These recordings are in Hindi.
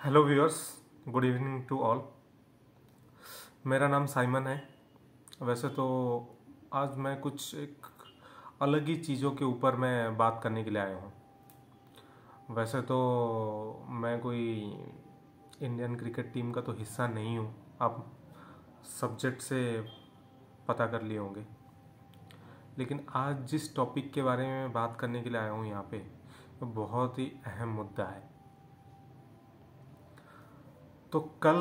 Hello viewers, good evening to all. मेरा नाम साइमन है। वैसे तो आज मैं कुछ एक अलग ही चीज़ों के ऊपर मैं बात करने के लिए आया हूँ। वैसे तो मैं कोई इंडियन क्रिकेट टीम का तो हिस्सा नहीं हूँ, आप सब्जेक्ट से पता कर लिए होंगे। लेकिन आज जिस टॉपिक के बारे में बात करने के लिए आया हूँ यहाँ पे, वो बहुत ही अहम मुद्दा है। तो कल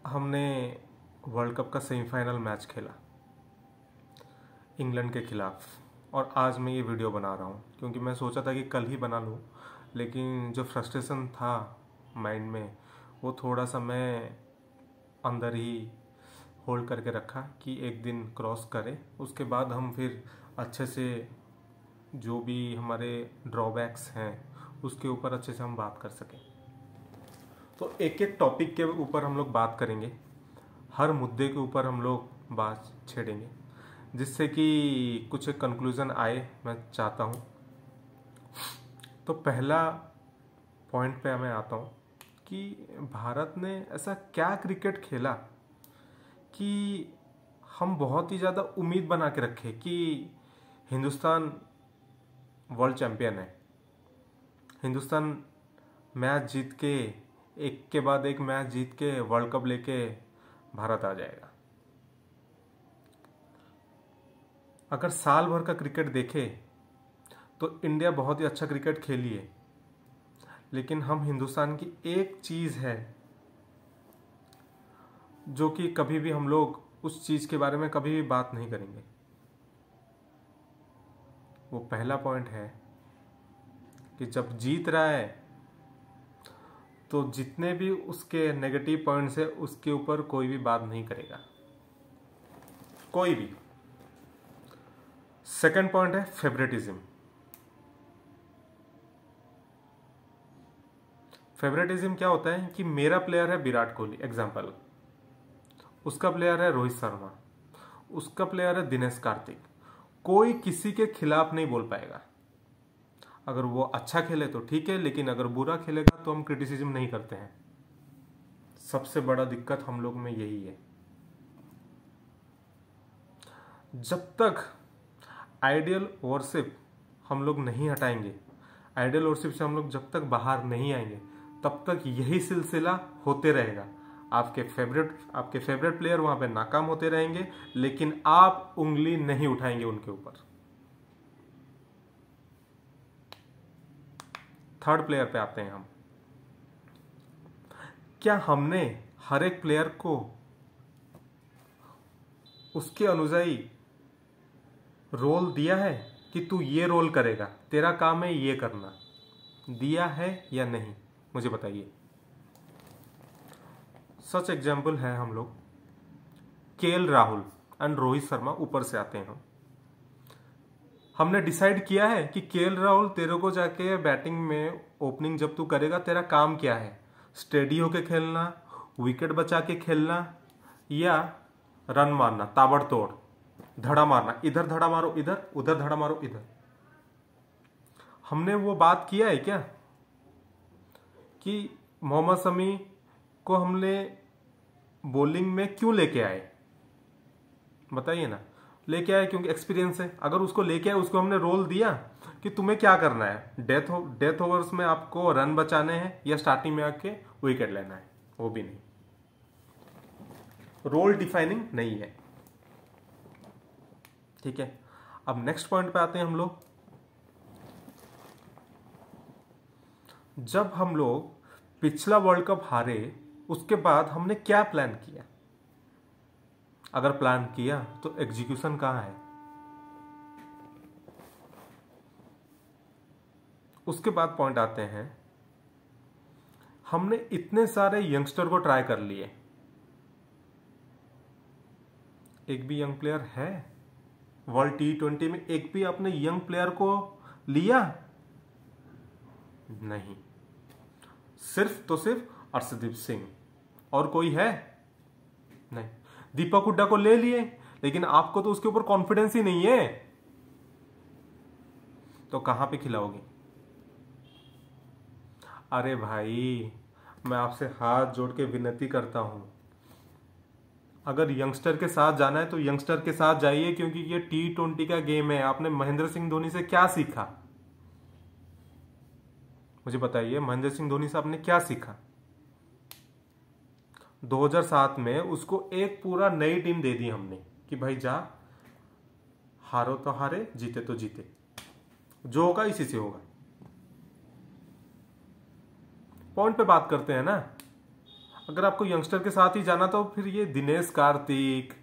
हमने वर्ल्ड कप का सेमीफाइनल मैच खेला इंग्लैंड के खिलाफ, और आज मैं ये वीडियो बना रहा हूँ क्योंकि मैं सोचा था कि कल ही बना लूँ, लेकिन जो फ्रस्ट्रेशन था माइंड में वो थोड़ा सा मैं अंदर ही होल्ड करके रखा कि एक दिन क्रॉस करे, उसके बाद हम फिर अच्छे से जो भी हमारे ड्रॉबैक्स हैं उसके ऊपर अच्छे से हम बात कर सकें। तो एक एक टॉपिक के ऊपर हम लोग बात करेंगे, हर मुद्दे के ऊपर हम लोग बात छेड़ेंगे, जिससे कि कुछ एक कंक्लूजन आए, मैं चाहता हूँ। तो पहला पॉइंट पे मैं आता हूँ कि भारत ने ऐसा क्या क्रिकेट खेला कि हम बहुत ही ज़्यादा उम्मीद बना के रखे कि हिंदुस्तान वर्ल्ड चैम्पियन है, हिंदुस्तान मैच जीत के एक के बाद एक मैच जीत के वर्ल्ड कप लेके भारत आ जाएगा। अगर साल भर का क्रिकेट देखे तो इंडिया बहुत ही अच्छा क्रिकेट खेली है, लेकिन हम हिंदुस्तान की एक चीज़ है जो कि कभी भी हम लोग उस चीज़ के बारे में कभी भी बात नहीं करेंगे। वो पहला पॉइंट है कि जब जीत रहा है तो जितने भी उसके नेगेटिव पॉइंट्स है उसके ऊपर कोई भी बात नहीं करेगा, कोई भी। सेकंड पॉइंट है फेवरेटिज्म। फेवरेटिज्म क्या होता है कि मेरा प्लेयर है विराट कोहली, एग्जाम्पल, उसका प्लेयर है रोहित शर्मा, उसका प्लेयर है दिनेश कार्तिक, कोई किसी के खिलाफ नहीं बोल पाएगा। अगर वो अच्छा खेले तो ठीक है, लेकिन अगर बुरा खेलेगा तो हम क्रिटिसिज्म नहीं करते हैं। सबसे बड़ा दिक्कत हम लोग में यही है। जब तक आइडियल वर्शिप हम लोग नहीं हटाएंगे, आइडियल वर्शिप से हम लोग जब तक बाहर नहीं आएंगे, तब तक यही सिलसिला होते रहेगा। आपके फेवरेट प्लेयर वहां पे नाकाम होते रहेंगे, लेकिन आप उंगली नहीं उठाएंगे उनके ऊपर। थर्ड प्लेयर पे आते हैं हम। क्या हमने हर एक प्लेयर को उसके अनुयायी रोल दिया है कि तू ये रोल करेगा, तेरा काम है ये करना? दिया है या नहीं, मुझे बताइए। सच एग्जाम्पल है हम लोग केएल राहुल एंड रोहित शर्मा, ऊपर से आते हैं। हमने डिसाइड किया है कि केएल राहुल, तेरे को जाके बैटिंग में ओपनिंग जब तू करेगा तेरा काम क्या है? स्टेडी होके खेलना, विकेट बचा के खेलना, या रन मारना, ताबड़तोड़ धड़ा मारना, इधर धड़ा मारो इधर, उधर धड़ा मारो इधर। हमने वो बात किया है क्या कि मोहम्मद शमी को हमने बॉलिंग में क्यों लेके आए? बताइए ना। लेके आए क्योंकि एक्सपीरियंस है। अगर उसको लेके आए, उसको हमने रोल दिया कि तुम्हें क्या करना है, डेथ ओवर्स में आपको रन बचाने हैं या स्टार्टिंग में आके विकेट लेना है? वो भी नहीं, रोल डिफाइनिंग नहीं है। ठीक है, अब नेक्स्ट पॉइंट पे आते हैं हम लोग। जब हम लोग पिछला वर्ल्ड कप हारे, उसके बाद हमने क्या प्लान किया? अगर प्लान किया तो एग्जीक्यूशन कहां है? उसके बाद पॉइंट आते हैं, हमने इतने सारे यंगस्टर को ट्राई कर लिए, एक भी यंग प्लेयर है वर्ल्ड T20 में? एक भी आपने यंग प्लेयर को लिया? नहीं। सिर्फ तो सिर्फ अर्शदीप सिंह, और कोई है? नहीं। दीपक हुड्डा को ले लिए, लेकिन आपको तो उसके ऊपर कॉन्फिडेंस ही नहीं है, तो कहां पे खिलाओगे? अरे भाई, मैं आपसे हाथ जोड़ के विनती करता हूं, अगर यंगस्टर के साथ जाना है तो यंगस्टर के साथ जाइए, क्योंकि ये T20 का गेम है। आपने महेंद्र सिंह धोनी से क्या सीखा? मुझे बताइए, महेंद्र सिंह धोनी से आपने क्या सीखा? 2007 में उसको एक पूरा नई टीम दे दी हमने कि भाई जा, हारो तो हारे, जीते तो जीते, जो होगा इसी से होगा। पॉइंट पे बात करते हैं ना। अगर आपको यंगस्टर के साथ ही जाना तो फिर ये दिनेश कार्तिक,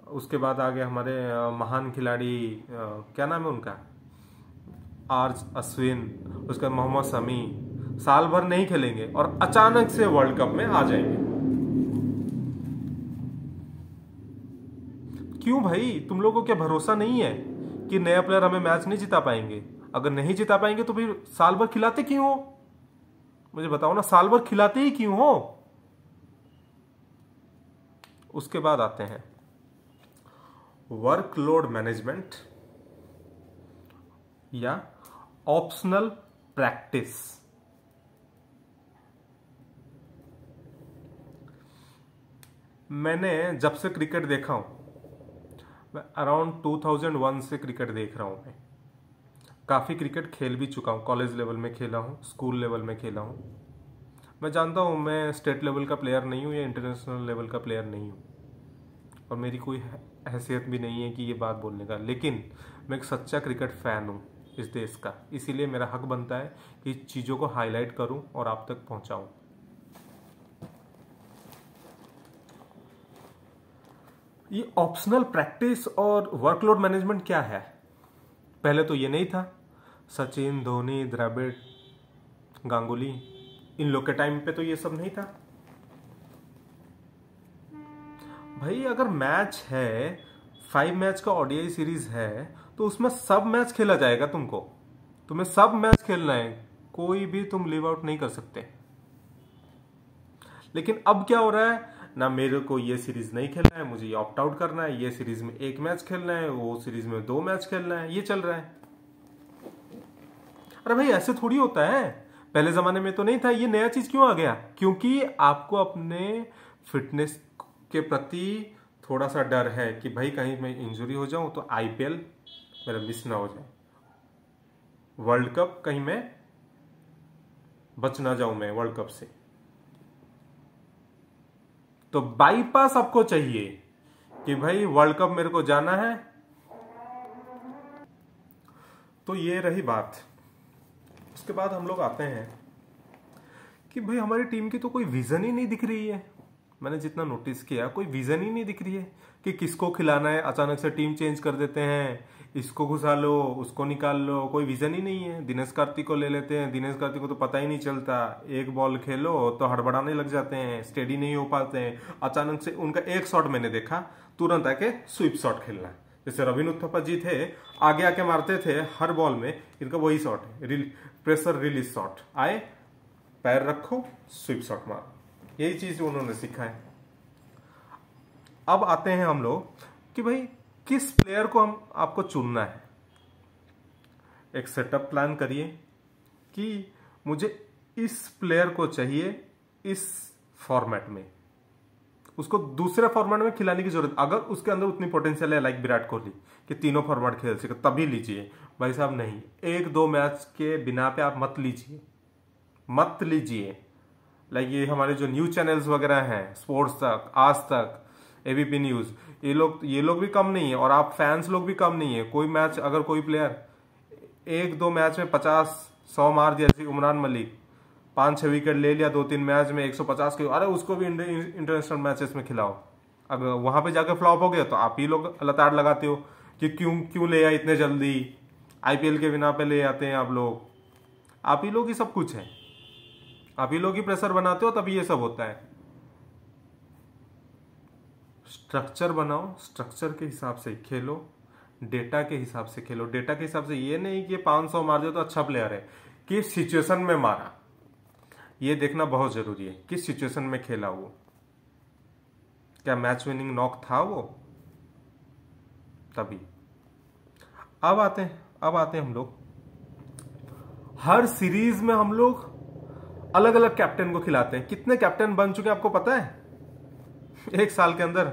उसके बाद आ गए हमारे महान खिलाड़ी, क्या नाम है उनका, आर अश्विन, उसके बाद मोहम्मद शमी, साल भर नहीं खेलेंगे और अचानक से वर्ल्ड कप में आ जाएंगे। क्यों भाई? तुम लोगों को क्या भरोसा नहीं है कि नया प्लेयर हमें मैच नहीं जिता पाएंगे? अगर नहीं जिता पाएंगे तो फिर साल भर खिलाते क्यों हो? मुझे बताओ ना, साल भर खिलाते ही क्यों हो? उसके बाद आते हैं वर्कलोड मैनेजमेंट या ऑप्शनल प्रैक्टिस। मैंने जब से क्रिकेट देखा हूं, मैं अराउंड 2001 से क्रिकेट देख रहा हूं। मैं काफ़ी क्रिकेट खेल भी चुका हूं, कॉलेज लेवल में खेला हूं, स्कूल लेवल में खेला हूं। मैं जानता हूं मैं स्टेट लेवल का प्लेयर नहीं हूं या इंटरनेशनल लेवल का प्लेयर नहीं हूं, और मेरी कोई हैसियत भी नहीं है कि ये बात बोलने का, लेकिन मैं एक सच्चा क्रिकेट फ़ैन हूँ इस देश का। इसीलिए मेरा हक बनता है कि चीज़ों को हाईलाइट करूँ और आप तक पहुँचाऊँ। ये ऑप्शनल प्रैक्टिस और वर्कलोड मैनेजमेंट क्या है? पहले तो ये नहीं था। सचिन, धोनी, द्रविड़, गांगुली, इन लोग के टाइम पे तो ये सब नहीं था। भाई अगर मैच है, 5 मैच का ओडीआई सीरीज है, तो उसमें सब मैच खेला जाएगा। तुम्हें सब मैच खेलना है, कोई भी तुम लीव आउट नहीं कर सकते। लेकिन अब क्या हो रहा है ना, मेरे को ये सीरीज नहीं खेलना है, मुझे ये ऑप्ट आउट करना है, ये सीरीज में 1 मैच खेलना है, वो सीरीज में 2 मैच खेलना है, ये चल रहा है। अरे भाई ऐसे थोड़ी होता है, पहले जमाने में तो नहीं था। ये नया चीज क्यों आ गया? क्योंकि आपको अपने फिटनेस के प्रति थोड़ा सा डर है कि भाई कहीं मैं इंजरी हो जाऊं तो आईपीएल मेरा मिस ना हो जाए, वर्ल्ड कप कहीं मैं बच ना जाऊं मैं वर्ल्ड कप से। तो बाईपास आपको चाहिए कि भाई वर्ल्ड कप मेरे को जाना है। तो ये रही बात। उसके बाद हम लोग आते हैं कि भाई हमारी टीम की तो कोई विजन ही नहीं दिख रही है। मैंने जितना नोटिस किया, कोई विजन ही नहीं दिख रही है कि किसको खिलाना है। अचानक से टीम चेंज कर देते हैं, इसको घुसा लो, उसको निकाल लो, कोई विजन ही नहीं है। दिनेश कार्तिक को ले लेते हैं, दिनेश कार्तिक को तो पता ही नहीं चलता, एक बॉल खेलो तो हड़बड़ाने लग जाते हैं, स्टेडी नहीं हो पाते हैं। अचानक से उनका एक शॉट मैंने देखा, तुरंत आके स्वीप शॉट खेलना है। जैसे रविन उत्थप्पा जी थे, आगे आके मारते थे हर बॉल में, इनका वही शॉट है, प्रेशर रिलीज शॉट, आए पैर रखो स्वीप शॉट मारो। यही चीज उन्होंने सीखा है। अब आते हैं हम लोग कि भाई किस प्लेयर को आपको चुनना है। एक सेटअप प्लान करिए कि मुझे इस प्लेयर को चाहिए इस फॉर्मेट में, उसको दूसरे फॉर्मेट में खिलाने की जरूरत, अगर उसके अंदर उतनी पोटेंशियल है लाइक विराट कोहली कि तीनों फॉर्मेट खेल सके तभी लीजिए। भाई साहब नहीं, 1-2 मैच के बिना पे आप मत लीजिए। लाइक ये हमारे जो न्यूज चैनल्स वगैरह हैं, स्पोर्ट्स तक, आज तक, एबीपी न्यूज, ये लोग भी कम नहीं है और आप फैंस लोग भी कम नहीं है। कोई मैच अगर कोई प्लेयर 1-2 मैच में 50-100 मार दिया, जैसे उमरान मलिक 5-6 विकेट ले लिया 2-3 मैच में 150 के, अरे उसको भी इंटरनेशनल मैचेस में खिलाओ। अगर वहां पे जाकर फ्लॉप हो गया तो आप ही लोग लताड़ लगाते हो कि क्यों ले आए इतने जल्दी, आईपीएल के बिना पे ले आते हैं आप लोग। आप ही लोग ही सब कुछ है, आप ही लोग ही प्रेशर बनाते हो, तभी ये सब होता है। स्ट्रक्चर बनाओ, स्ट्रक्चर के हिसाब से खेलो, डेटा के हिसाब से खेलो। डेटा के हिसाब से ये नहीं कि 500 मार दिया तो अच्छा प्लेयर है, किस सिचुएशन में मारा ये देखना बहुत जरूरी है। किस सिचुएशन में खेला वो, क्या मैच विनिंग नॉक था वो, तभी। अब आते हैं हम लोग हर सीरीज में हम लोग अलग अलग कैप्टन को खिलाते हैं। कितने कैप्टन बन चुके हैं आपको पता है? 1 साल के अंदर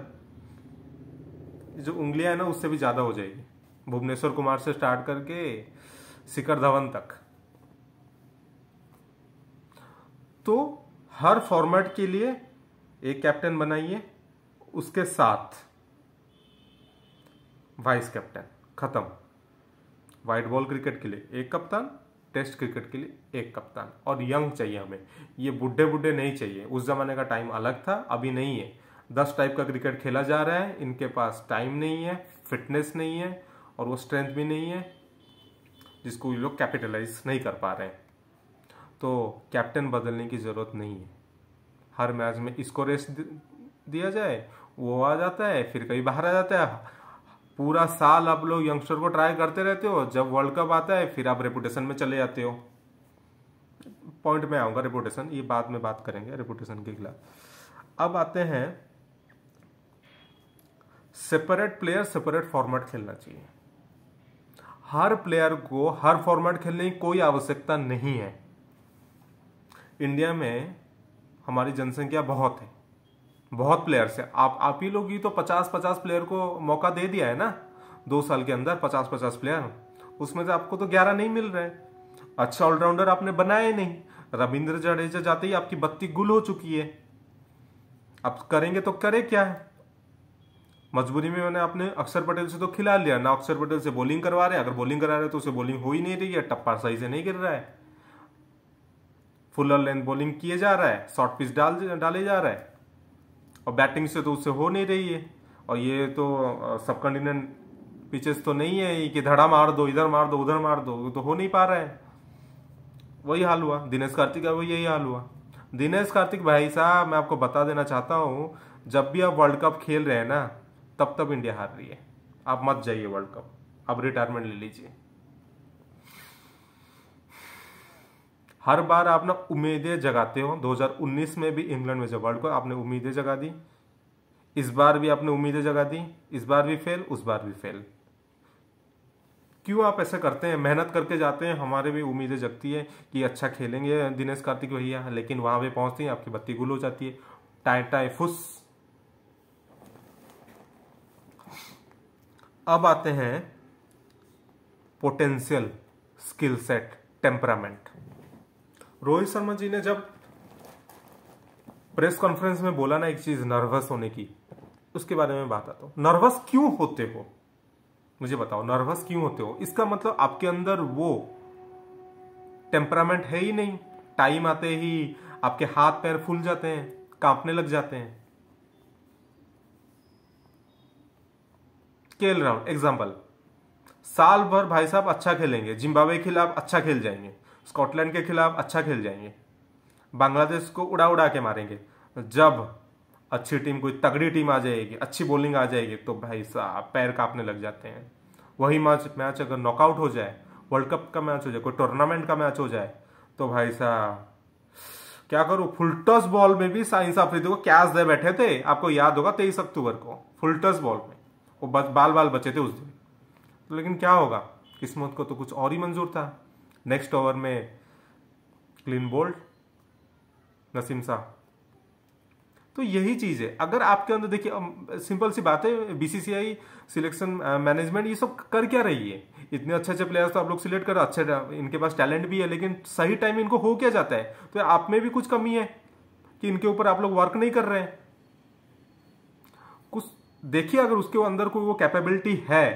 जो उंगलियां है ना उससे भी ज्यादा हो जाएगी। भुवनेश्वर कुमार से स्टार्ट करके शिखर धवन तक। तो हर फॉर्मेट के लिए एक कैप्टन बनाइए, उसके साथ वाइस कैप्टन, खत्म। व्हाइट बॉल क्रिकेट के लिए एक कप्तान, टेस्ट क्रिकेट के लिए एक कप्तान, और यंग चाहिए हमें। ये बुढ़े बुढ़े नहीं चाहिए। उस जमाने का टाइम अलग था, अभी नहीं है। 10 टाइप का क्रिकेट खेला जा रहा है, इनके पास टाइम नहीं है, फिटनेस नहीं है, और वो स्ट्रेंथ भी नहीं है जिसको ये लोग कैपिटलाइज नहीं कर पा रहे हैं। तो कैप्टन बदलने की जरूरत नहीं है। हर मैच में इसको रेस्ट दिया जाए, वो आ जाता है, फिर कहीं बाहर आ जाता है। पूरा साल आप लोग यंगस्टर को ट्राई करते रहते हो, जब वर्ल्ड कप आता है फिर आप रेपुटेशन में चले जाते हो। पॉइंट में आऊंगा, रेपुटेशन ये बाद में बात करेंगे रेपुटेशन के खिलाफ। अब आते हैं सेपरेट प्लेयर सेपरेट फॉर्मेट खेलना चाहिए। हर प्लेयर को हर फॉर्मेट खेलने की कोई आवश्यकता नहीं है। इंडिया में हमारी जनसंख्या बहुत है, बहुत प्लेयर्स है। आप ही लोग ही तो 50-50 प्लेयर को मौका दे दिया है ना 2 साल के अंदर। 50-50 प्लेयर, उसमें से आपको तो 11 नहीं मिल रहे। अच्छा ऑलराउंडर आपने बनाए नहीं। रविंद्र जडेजा जाते ही आपकी बत्ती गुल हो चुकी है। अब करेंगे तो करे क्या है? मजबूरी में मैंने अपने अक्षर पटेल से तो खिला लिया ना। अक्षर पटेल से बॉलिंग करवा रहे हैं, अगर बॉलिंग करा रहे हैं तो उसे बॉलिंग हो ही नहीं रही है, टप्पा सही से नहीं गिर रहा है, फुल लेंथ बॉलिंग किए जा रहा है, शॉर्ट पिच डाले जा रहा है, और बैटिंग से तो उससे हो नहीं रही है। और ये तो सब कंटिनेंट पिचेस तो नहीं है कि धड़ा मार दो, इधर मार दो, उधर मार दो, तो हो नहीं पा रहा है। वही हाल हुआ दिनेश कार्तिक का, वही यही हाल हुआ। दिनेश कार्तिक भाई साहब, मैं आपको बता देना चाहता हूं, जब भी आप वर्ल्ड कप खेल रहे हैं ना, तब इंडिया हार रही है। आप मत जाइए वर्ल्ड कप, अब रिटायरमेंट ले लीजिए। हर बार आप ना उम्मीदें जगाते हो। 2019 में भी इंग्लैंड में जब वर्ल्ड कप आपने उम्मीदें जगा दी, इस बार भी आपने उम्मीदें जगा दी, इस बार भी फेल, उस बार भी फेल। क्यों आप ऐसा करते हैं? मेहनत करके जाते हैं, हमारे भी उम्मीदें जगती है कि अच्छा खेलेंगे दिनेश कार्तिक भैया, लेकिन वहां पे पहुंचती है आपकी बत्ती गुल हो जाती है। टाई टाई फुस। अब आते हैं potential, skill set, temperament. Rohit Sharma ji ने जब प्रेस कॉन्फ्रेंस में बोला ना एक चीज, नर्वस होने की, उसके बारे में बात आता हूं। नर्वस क्यों होते हो? मुझे बताओ, नर्वस क्यों होते हो? इसका मतलब आपके अंदर वो टेम्परामेंट है ही नहीं। टाइम आते ही आपके हाथ पैर फूल जाते हैं, कांपने लग जाते हैं। केएल राहुल एग्जांपल, साल भर भाई साहब अच्छा खेलेंगे, जिम्बाब्वे के खिलाफ अच्छा खेल जाएंगे, स्कॉटलैंड के खिलाफ अच्छा खेल जाएंगे, बांग्लादेश को उड़ा उड़ा के मारेंगे। जब अच्छी टीम, कोई तगड़ी टीम आ जाएगी, अच्छी बॉलिंग आ जाएगी, तो भाई साहब पैर कांपने लग जाते हैं। वही मैच अगर नॉकआउट हो जाए, वर्ल्ड कप का मैच हो जाए, कोई टूर्नामेंट का मैच हो जाए, तो भाई साहब क्या करूं? फुल टॉस बॉल में भी साइंस अफरीदी को कैच दे बैठे थे, आपको याद होगा 23 अक्टूबर को फुल टॉस बॉल में वो बाल बाल बचे थे उस दिन। तो लेकिन क्या होगा, किस्मत को तो कुछ और ही मंजूर था। नेक्स्ट ओवर में क्लीन बोल्ड नसीम साहब। तो यही चीज है। अगर आपके अंदर देखिए, सिंपल सी बात है, बीसीसीआई सिलेक्शन मैनेजमेंट ये सब कर क्या रही है? इतने अच्छे अच्छे प्लेयर्स तो आप लोग सिलेक्ट करो, अच्छे इनके पास टैलेंट भी है, लेकिन सही टाइम इनको हो क्या जाता है? तो आप में भी कुछ कमी है कि इनके ऊपर आप लोग वर्क नहीं कर रहे हैं। कुछ देखिए, अगर उसके अंदर कोई वो कैपेबिलिटी है,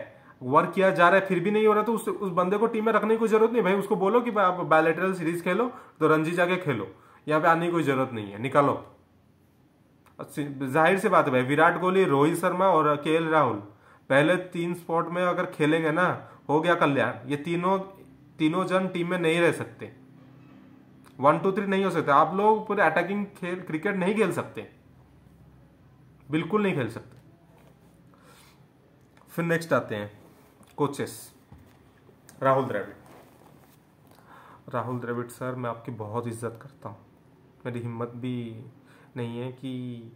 वर्क किया जा रहा है, फिर भी नहीं हो रहा, तो उस बंदे को टीम में रखने की कोई जरूरत नहीं। भाई उसको बोलो कि आप बायलैटरल सीरीज खेलो, तो रणजी जाके खेलो, यहाँ पे आने की कोई जरूरत नहीं है, निकालो। जाहिर सी बात है भाई, विराट कोहली, रोहित शर्मा और केएल राहुल पहले 3 स्पॉट में अगर खेलेंगे ना, हो गया कल्याण। ये तीनों जन टीम में नहीं रह सकते, 1 2 3 नहीं हो सकते। आप लोग पूरे अटैकिंग क्रिकेट नहीं खेल सकते, बिल्कुल नहीं खेल सकते। फिर नेक्स्ट आते हैं कोचेस। राहुल द्रविड़ सर, मैं आपकी बहुत इज्जत करता हूँ। मेरी हिम्मत भी नहीं है कि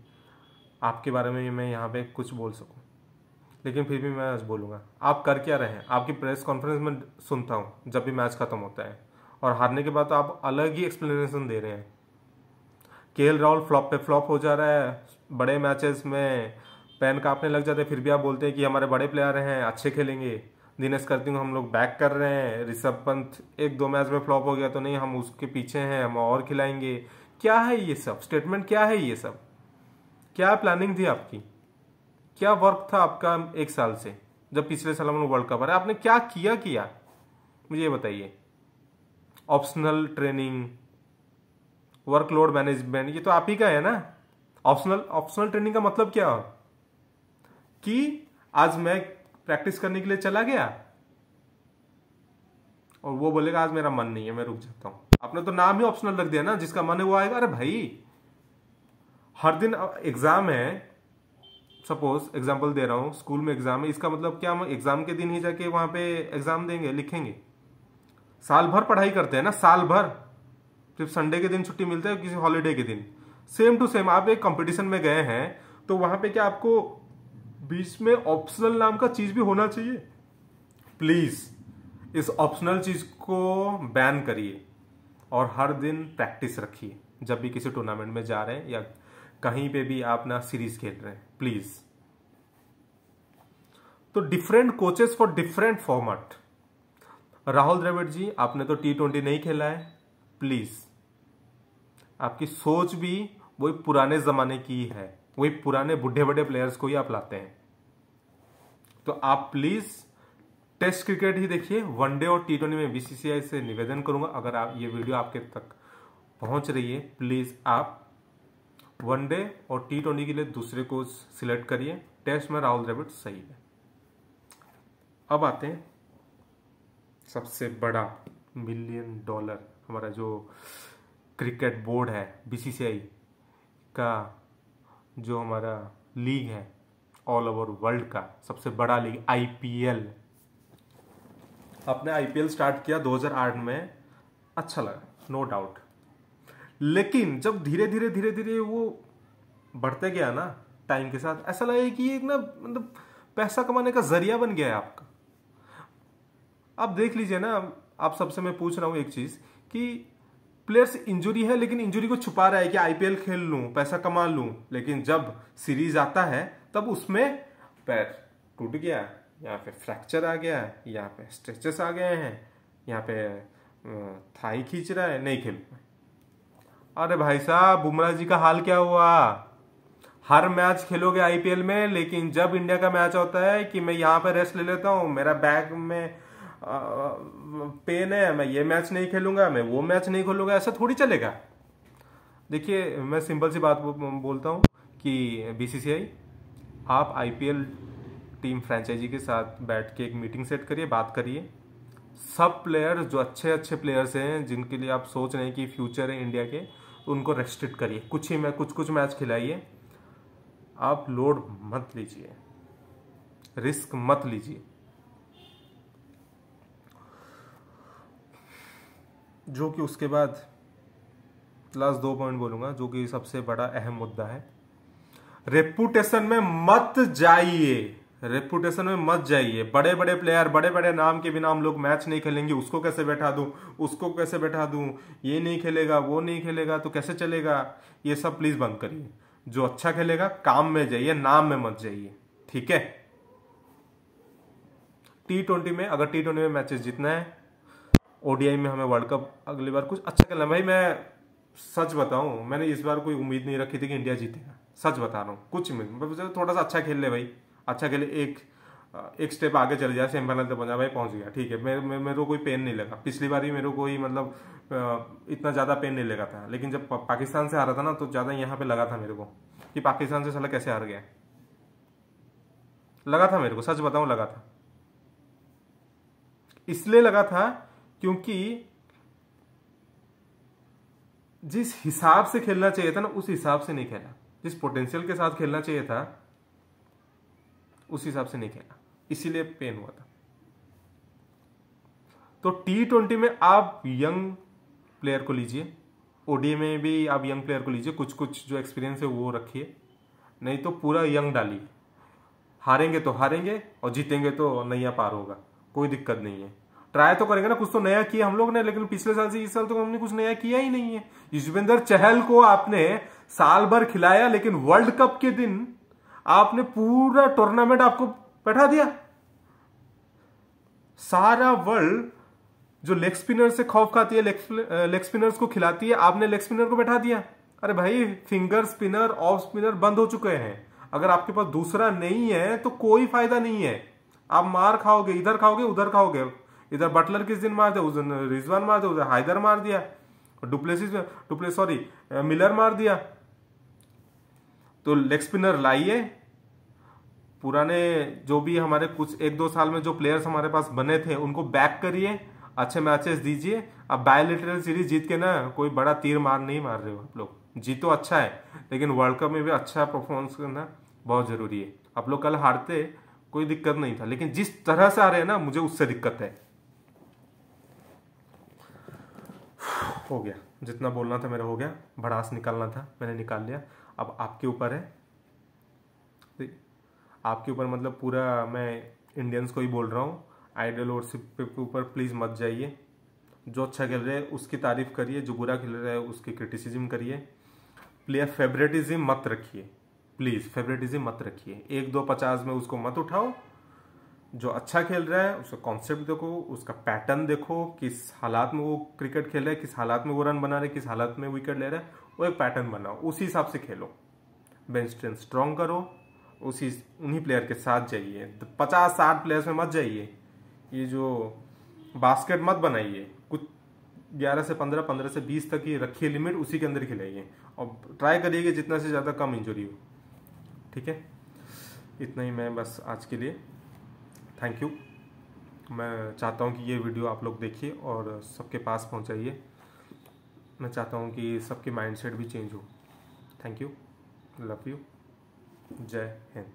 आपके बारे में मैं यहाँ पे कुछ बोल सकूं, लेकिन फिर भी मैं आज बोलूँगा। आप कर क्या रहे हैं? आपकी प्रेस कॉन्फ्रेंस में सुनता हूँ जब भी मैच खत्म होता है, और हारने के बाद तो आप अलग ही एक्सप्लेनेशन दे रहे हैं केएल राहुल फ्लॉप पे फ्लॉप हो जा रहा है, बड़े मैचेस में पैन कांपने लग जाते हैं, फिर भी आप बोलते हैं कि हमारे बड़े प्लेयर हैं, अच्छे खेलेंगे। दिनेश कार्तिक हम लोग बैक कर रहे हैं। ऋषभ पंत एक दो मैच में फ्लॉप हो गया तो नहीं, हम उसके पीछे हैं, हम और खिलाएंगे। क्या है ये सब स्टेटमेंट? क्या है ये सब? क्या प्लानिंग थी आपकी? क्या वर्क था आपका एक साल से, जब पिछले साल हम लोग वर्ल्ड कप आ रहे? आपने क्या किया मुझे ये बताइए। ऑप्शनल ट्रेनिंग, वर्कलोड मैनेजमेंट, ये तो आप ही का है ना। ऑप्शनल ट्रेनिंग का मतलब क्या हो कि आज मैं प्रैक्टिस करने के लिए चला गया और वो बोलेगा आज मेरा मन नहीं है, मैं रुक जाता हूं। आपने तो नाम ही ऑप्शनल रख दिया ना, जिसका मन है वो आएगा। अरे भाई, हर दिन एग्जाम है, सपोज एग्जाम्पल दे रहा हूं, स्कूल में एग्जाम है, इसका मतलब क्या हम एग्जाम के दिन ही जाके वहां पे एग्जाम देंगे, लिखेंगे? साल भर पढ़ाई करते हैं ना, साल भर। सिर्फ संडे के दिन छुट्टी मिलता है, किसी हॉलीडे के दिन। सेम टू सेम आप एक कंपटीशन में गए हैं तो वहां पे क्या आपको बीच में ऑप्शनल नाम का चीज भी होना चाहिए? प्लीज इस ऑप्शनल चीज को बैन करिए और हर दिन प्रैक्टिस रखिए जब भी किसी टूर्नामेंट में जा रहे हैं या कहीं पे भी आप ना सीरीज खेल रहे हैं, प्लीज। तो different coaches for different format. Rahul Dravid ji, आपने तो T20 नहीं खेला है, प्लीज आपकी सोच भी वही पुराने जमाने की है, वही पुराने बुढ़े बड़े प्लेयर्स को ही आप लाते हैं। तो आप प्लीज टेस्ट क्रिकेट ही देखिए, वनडे और T20 में BCCI से निवेदन करूंगा, अगर आप ये वीडियो आपके तक पहुंच रही है, प्लीज आप वनडे और T20 के लिए दूसरे कोच सिलेक्ट करिए। टेस्ट में राहुल द्रविड़ सही है। अब आते हैं सबसे बड़ा $1 मिलियन हमारा जो क्रिकेट बोर्ड है, BCCI का जो हमारा लीग है ऑल ओवर वर्ल्ड का सबसे बड़ा लीग IPL। आपने IPL स्टार्ट किया 2008 में, अच्छा लगा, नो डाउट। लेकिन जब धीरे धीरे वो बढ़ते गया ना टाइम के साथ, ऐसा लगा कि एक ना मतलब पैसा कमाने का जरिया बन गया है आपका। आप देख लीजिए ना, आप सबसे मैं पूछ रहा हूं एक चीज कि प्लेयर्स इंजुरी है लेकिन इंजुरी को छुपा रहा है कि IPL खेल लूं, पैसा कमा लूं, लेकिन जब सीरीज आता है तब उसमें पैर टूट गया, यहाँ पे फ्रैक्चर आ गया, यहाँ पे स्ट्रेचेस आ गए हैं, यहाँ पे थाई खींच रहा है, नहीं खेल पाए। अरे भाई साहब, बुमराह जी का हाल क्या हुआ? हर मैच खेलोगे IPL में, लेकिन जब इंडिया का मैच होता है कि मैं यहाँ पे रेस्ट ले लेता हूँ, मेरा बैक में पेन है, मैं ये मैच नहीं खेलूंगा, मैं वो मैच नहीं खेलूंगा, ऐसा थोड़ी चलेगा। देखिए, मैं सिंपल सी बात बोलता हूँ कि BCCI, आप IPL टीम फ्रेंचाइजी के साथ बैठ के एक मीटिंग सेट करिए, बात करिए। सब प्लेयर जो अच्छे प्लेयर्स हैं, जिनके लिए आप सोच रहे हैं कि फ्यूचर है इंडिया के, उनको रेस्ट्रिक्ट करिए, कुछ मैच खिलाइए। आप लोड मत लीजिए, रिस्क मत लीजिए। जो कि उसके बाद लास्ट 2 पॉइंट बोलूंगा, जो कि सबसे बड़ा अहम मुद्दा है, रेपुटेशन में मत जाइए। रेपुटेशन में मत जाइए। बड़े बड़े प्लेयर, बड़े बड़े नाम के बिना हम लोग मैच नहीं खेलेंगे, उसको कैसे बैठा दूं, उसको कैसे बैठा दूं, ये नहीं खेलेगा, वो नहीं खेलेगा, तो कैसे चलेगा? ये सब प्लीज बंद करिए। जो अच्छा खेलेगा काम में जाइए, नाम में मत जाइए, ठीक है? T20 में, अगर T20 में मैचेस जीतना है, ODI में हमें वर्ल्ड कप अगली बार कुछ अच्छा खेलना है। भाई मैं सच बताऊं, मैंने इस बार कोई उम्मीद नहीं रखी थी कि इंडिया जीतेगा, सच बता रहा हूँ। कुछ नहीं, थोड़ा सा अच्छा खेल ले भाई, अच्छा खेले, एक स्टेप आगे चले जाए, सेमीफाइनल तक पहुंच गया, ठीक है। मेरे को कोई पेन नहीं लगा, पिछली बार ही मेरे को कोई मतलब इतना ज्यादा पेन नहीं लगा था। लेकिन जब पाकिस्तान से हारा था ना, तो ज्यादा यहाँ पे लगा था मेरे को कि पाकिस्तान से साला कैसे हार गया, लगा था मेरे को, सच बताऊं लगा था। इसलिए लगा था क्योंकि जिस हिसाब से खेलना चाहिए था ना, उस हिसाब से नहीं खेला। जिस पोटेंशियल के साथ खेलना चाहिए था उस हिसाब से नहीं खेला, इसीलिए पेन हुआ था। तो T20 में आप यंग प्लेयर को लीजिए, ODI में भी आप यंग प्लेयर को लीजिए, कुछ जो एक्सपीरियंस है वो रखिए, नहीं तो पूरा यंग डालिए। हारेंगे तो हारेंगे और जीतेंगे तो नैया पार होगा, कोई दिक्कत नहीं है। ट्राई तो करेंगे ना, कुछ तो नया किया हम लोग ने, लेकिन पिछले साल से इस साल तो हमने कुछ नया किया ही नहीं है। युजवेंद्र चहल को आपने साल भर खिलाया, लेकिन वर्ल्ड कप के दिन आपने पूरा टूर्नामेंट आपको बैठा दिया। सारा वर्ल्ड जो लेग स्पिनर से खौफ खाती है, लेग स्पिनर्स को खिलाती है, आपने लेग स्पिनर को बैठा दिया। अरे भाई, फिंगर स्पिनर, ऑफ स्पिनर बंद हो चुके हैं। अगर आपके पास दूसरा नहीं है तो कोई फायदा नहीं है। आप मार खाओगे, इधर खाओगे उधर खाओगे। इधर बटलर किस दिन मार दिया, उस दिन रिजवान मार दिया, उधर हैदर मार दिया, मिलर मार दिया। तो लेग स्पिनर लाइए, पुराने जो भी हमारे कुछ 1-2 साल में जो प्लेयर्स हमारे पास बने थे उनको बैक करिए, अच्छे मैचेस दीजिए। अब बायलैटरल सीरीज जीत के ना कोई बड़ा तीर मार नहीं मार रहे हो आप लोग। जीतो अच्छा है, लेकिन वर्ल्ड कप में भी अच्छा परफॉर्मेंस करना बहुत जरूरी है। आप लोग कल हारते कोई दिक्कत नहीं था, लेकिन जिस तरह से आ रहे हैं ना, मुझे उससे दिक्कत है। हो गया, जितना बोलना था मेरा हो गया, भड़ास निकालना था मैंने निकाल लिया। अब आपके ऊपर है, आपके ऊपर मतलब पूरा मैं इंडियंस को ही बोल रहा हूँ। आइडल वर्शिप के ऊपर प्लीज़ मत जाइए। जो अच्छा खेल रहे हैं उसकी तारीफ करिए, जो बुरा खेल रहा है उसकी क्रिटिसिज्म करिए। प्लेयर फेवरेटिज्म मत रखिए, प्लीज़ फेवरेटिज्म मत रखिए। 1-2-50 में उसको मत उठाओ। जो अच्छा खेल रहा है उसका कॉन्सेप्ट देखो, उसका पैटर्न देखो, किस हालात में वो क्रिकेट खेल रहा है, किस हालात में वो रन बना रहे, किस हालात में विकेट ले रहा है, वो एक पैटर्न बनाओ, उसी हिसाब से खेलो। बेंच स्ट्रेंथ स्ट्रॉन्ग करो, उन्हीं प्लेयर के साथ जाइए। 50-60 प्लेयर्स में मत जाइए। ये जो बास्केट मत बनाइए, कुछ 11 से 15, 15 से 20 तक ही रखिए लिमिट, उसी के अंदर खिलाइए और ट्राई करिए कि जितना से ज़्यादा कम इंजरी हो। ठीक है, इतना ही मैं बस आज के लिए। Thank you. मैं चाहता हूँ कि ये वीडियो आप लोग देखिए और सबके पास पहुँचाइए। मैं चाहता हूँ कि सबके माइंडसेट भी चेंज हो। थैंक यू, लव यू, जय हिंद।